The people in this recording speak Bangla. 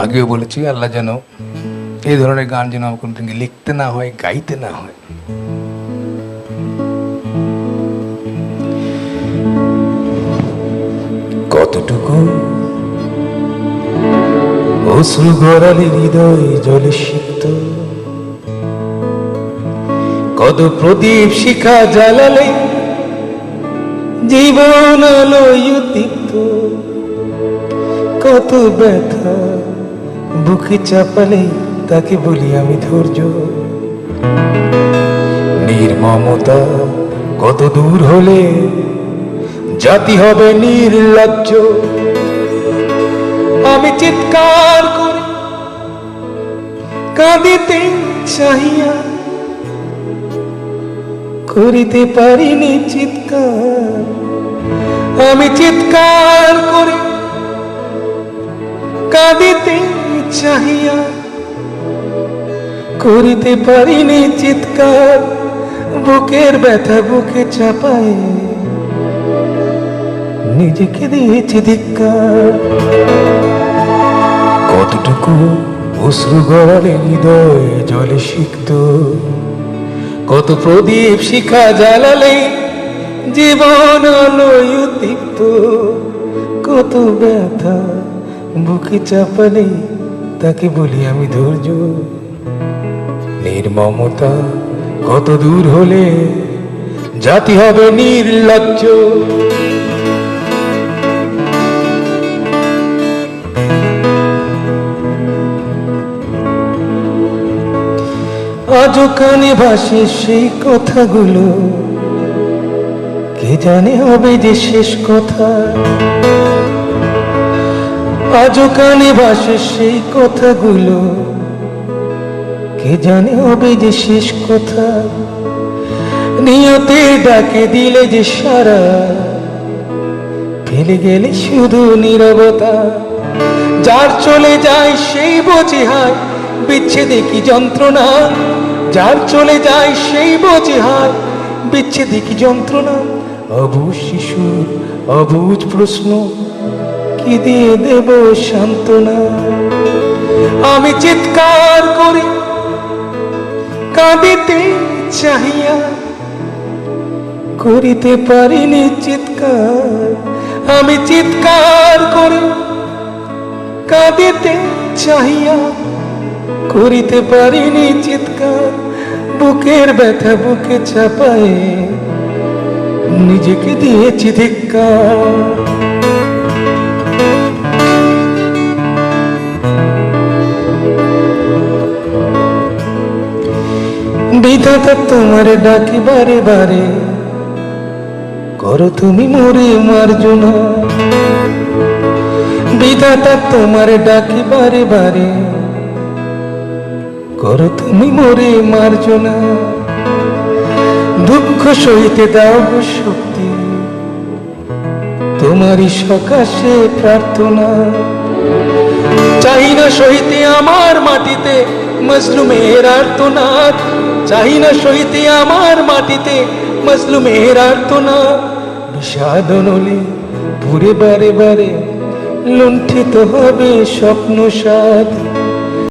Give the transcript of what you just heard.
আগেও বলেছি আল্লাহ যেন এই ধরনের গান যেন আমার কোনোদিন লিখতে না হয়, গাইতে না হয়। কতটুকু অশ্রু গড়ালে হৃদয় জলে সিক্ত, কত প্রদীপ শিখা জ্বালালে জীবন আলোয় দীপ্ত, কত ব্যথা বুকে চাপালে তাকে বলি আমি ধৈর্য। নির্মমতা কত দূর হলে জাতি হবে নির্লজ্জ। আমি চিৎকার করে কাঁদিতে চাহিয়া করিতে পারিনি চিৎকার। আমি চিৎকার করে কাঁদিতে চাহিয়া করিতে পারিনি চিৎকার। বুকের ব্যথা বুকে চাপায় নিজেকে দিয়েছি ধিক্কার। কতটুকু অশ্রু গড়ালে হৃদয় জলে সিক্ত, কত প্রদীপ শিখা জ্বালালে জীবন আলোয় দীপ্ত, কত ব্যথা বুকে চাপালে তাকে বলি আমি ধৈর্য। নির্মমতা কত দূর হলে জাতি হবে নির্লজ্জ। আজও কানে ভাসে সেই কথাগুলো, কে জানে হবে যে শেষ কথা। আজও কানে ভাসে সেই কথাগুলো, কে জানে হবে যে শেষ কথা। নিয়তে ডাকে দিলে যে সারা, ফেলে গেলে শুধু নীরবতা। যার চলে যায় সেই বোঝে হায় বিচ্ছেদে কি যন্ত্রণা। যার চলে যায় সেই বোঝে হায় বিচ্ছেদে কি যন্ত্রণা। অবুঝ শিশুর অবুঝ প্রশ্ন, কি দিয়ে দেব সান্ত্বনা। আমি চিৎকার করি কাঁদিতে চাহিয়া করিতে পারিনি চিৎকার। আমি চিৎকার করি কাঁদিতে চাহিয়া করিতে পারিনি চিৎকার। বুকের ব্যথা বুকে চাপায় নিজেকে দিয়েছি ধিক্কার। বিধাতা তোমার ডাকি বারে বারে, করো তুমি মোরে মার্জনা। বিধাতা তোমার ডাকি বারে বারে, করো তুমি মোরে মার্জনা। দুঃখ সইতে দাও গো শক্তি, তোমারই সকাশে প্রার্থনা। চাই না সইতে আমার মাটিতে মজলুমের আর্তনাদ। চাই না সইতে আমার মাটিতে মজলুমের আর্তনাদ। বিষাদ নলে পুরে বারে বারে লুণ্ঠিত হবে স্বপ্ন সাদ।